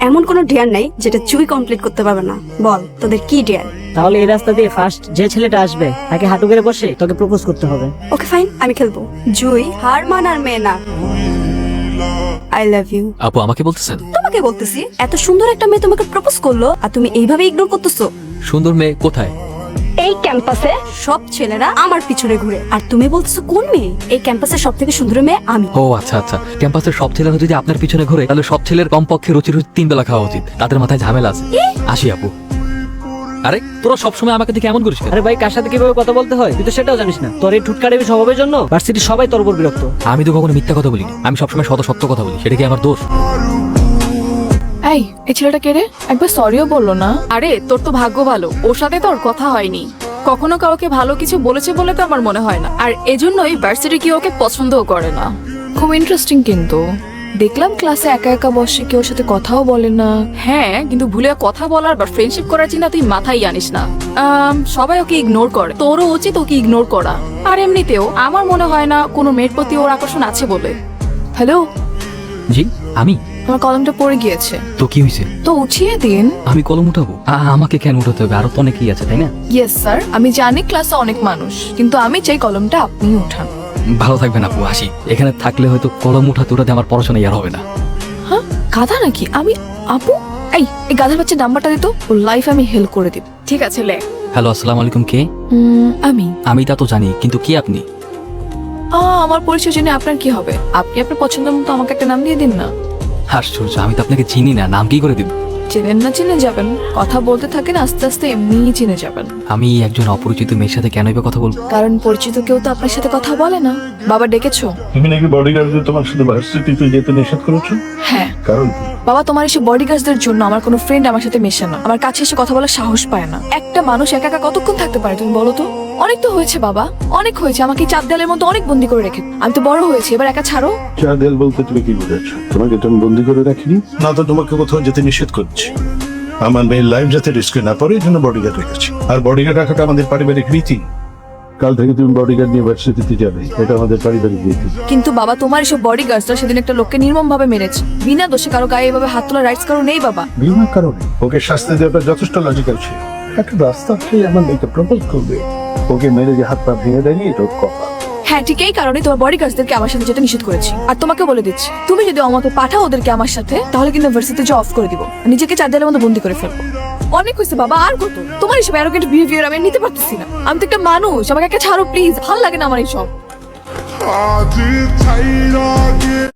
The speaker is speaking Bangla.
এমন কোনো ডিয়ার নাই যেটা চুই কমপ্লিট করতে পারবে না। বল তোদের কি ডিয়ার? তাহলে এই রাস্তা দিয়ে ফার্স্ট যে ছেলেটা আসবে তাকে হাঁটু গেড়ে বসে তোকে প্রপোজ করতে হবে। ওকে ফাইন, আমি খেলবো। জুই হার মানার মেয়ে না। I love you. আপু আমাকে বলতেছেন? তোমাকে বলতেছি, এত সুন্দর একটা মেয়ে তোমাকে প্রপোজ করলো আর তুমি এইভাবে ইগনোর করতেছো। সুন্দর মেয়ে কোথায়? এই ক্যাম্পাসে সব ছেলেরা আমার পিছনে ঘুরে আর তুমি বলতেছো কোন মেয়ে? এই ক্যাম্পাসের সব থেকে সুন্দর মেয়ে আমি। ও আচ্ছা আচ্ছা, ক্যাম্পাসের সব ছেলেরা যদি আপনার পিছনে ঘুরে তাহলে সব ছেলের কমপক্ষে রুচি 3 বেলা খাওয়া উচিত। তাদের মাথায় ঝামেলা আছে। আসি আপু। আরে তোরা সবসময় আমাকে দেখে এমন করিস কেন? আরে ভাই, কার সাথে কিভাবে কথা বলতে হয় তুই তো সেটাও জানিস না। তোর এই ঠুটকারেমি স্বভাবের জন্য ভার্সিটির সবাই তোর উপর বিরক্ত। আমি তো কখনো মিথ্যা কথা বলিনি, আমি সবসময় সত্য কথা বলি। সেটা কি আমার দোষ? এই ছেলেটা কে রে? একবার সরিও বললো না। আরে তোর তো ভাগ্য ভালো, ওর সাথে তোর কথা হয়নি। কখনো কাউকে ভালো কিছু বলেছে বলে তো আমার মনে হয় না, আর এজন্যই ভার্সিটি কি ওকে পছন্দও করে না। খুব ইন্টারেস্টিং কিন্তু দেখলাম ক্লাসে একা একা বসে, কেউ সাথে কথাও বলে না। হ্যাঁ, কিন্তু ভুলে কথা বলার বা ফ্রেন্ডশিপ করার চিন্তা তুই মাথায় আনিস না। সবাই ওকে ইগনোর করে, তোরও উচিত ওকে ইগনোর করা। আর এমনিতেও আমার মনে হয় না কোনো মেয়ের প্রতি ওর আকর্ষণ আছে বলে। হ্যালো, জি আমি। আমার কলমটা পড়ে গিয়েছে, তো কি হয়েছে? তো উঠিয়ে দিন। আমি কলম উঠাবো? আমাকে কেন উঠাতে হবে? আরো তো অনেকেই আছে, তাই না? ইয়েস স্যার, আমি জানি ক্লাসে অনেক মানুষ, কিন্তু আমি চাই কলমটা আপনি উঠান। ভালো থাকবেন আপু, আসি। এখানে থাকলে হয়তো কলম উঠাতে আমার পড়াশোনা আর হবে না। হ্যাঁ, গাধা নাকি আমি? আপু, এই গাধার বাচ্চা নাম্বারটা দিত, ওর লাইফ আমি হেল্প করে দিব। ঠিক আছে, লে। হ্যালো, আসসালামু আলাইকুম। কে? আমি তা তো জানি, কিন্তু কে আপনি? আমার পরিচয় জেনে আপনার কি হবে? আপনি আপনার পছন্দ মতো আমাকে একটা নাম দিয়ে দিন না। আশ্চর্য, আমি তো আপনাকে চিনি না, নাম কি করে দিব? চেনেন না চিনে যাবেন, কথা বলতে থাকেন, আস্তে আস্তে এমনিই চিনে যাবেন। আমি একজন অপরিচিত মেয়ের সাথে কেনই বা কথা বলবো? কারণ পরিচিত কেউ তো আপনার সাথে কথা বলে না। বাবা ডেকেছো? তুমি নাকি বডিগার্ডদের তোমার সাথে ভার্সিটিতে যেতে নিষেধ করেছো? হ্যাঁ। কারণ কি? বাবা, তোমার এসে বডিগার্ডদের জন্য আমার কোনো ফ্রেন্ড আমার সাথে মেশে না, আমার কাছে এসে কথা বলার সাহস পায় না। একটা মানুষ একা একা কতক্ষণ থাকতে পারে তুমি বলো তো? অনেক তো হয়েছে বাবা, অনেক হয়েছে। আমাকে চার দেয়ালের মধ্যে অনেক বন্দি করে রেখে আমি তো বড় হয়েছি, এবার একা ছাড়ো। চার দেয়াল বলতে তুমি কি বুঝাচ্ছো? তোমাকে তো আমি বন্দি করে রাখিনি, না তো তোমাকে কোথাও যেতে নিষেধ করছি। আমার মেয়ের লাইফ যাতে রিস্কে না পড়ে এই জন্য বডিগার্ড রেখেছি। আর বডিগার্ড রাখাটা আমাদের পারিবারিক রীতি। কাল থেকে তুমি বডিগার্ড নিয়ে ভার্সিটিতে যাবে, এটা আমাদের পারিবারিক রীতি। কিন্তু বাবা, তোমার এসব বডিগার্ডরা সেদিন একটা লোককে নির্মম ভাবে মেরেছে, বিনা দোষে কারো গায়ে এভাবে হাত তোলা রাইটস কারো নেই বাবা। বিনা কারণে ওকে শাস্তি দেওয়াটা যথেষ্ট লজিক্যাল ছিল। একটা রাস্তা খেয়ে আমার মেয়েকে প্রপোজ করবে, ওকে মেরে যে হাত পা ভেঙে দেয়নি, এটা ওর কপাল। হ্যাঁ, ঠিক এই কারণে তোমার বডিগার্ডদেরকে আমার সাথে যেতে নিষেধ করেছি। আর তোমাকে বলে দিচ্ছি, তুমি যদি আমাকে পাঠাও ওদেরকে আমার সাথে, তাহলে কিন্তু ভার্সিটিতে জব অফ করে দিব, নিজেকে চার দেয়ালের মধ্যে বন্দি করে ফেলবো। অনেক হয়েছে বাবা, আর কত? তোমার এসব অ্যারোগেন্ট বিহেভিয়ার আমি নিতে পারতেছি না। আমি তো একটা মানুষ, আমাকে একটা ছাড়ো প্লিজ, ভালো লাগে না আমার এইসব।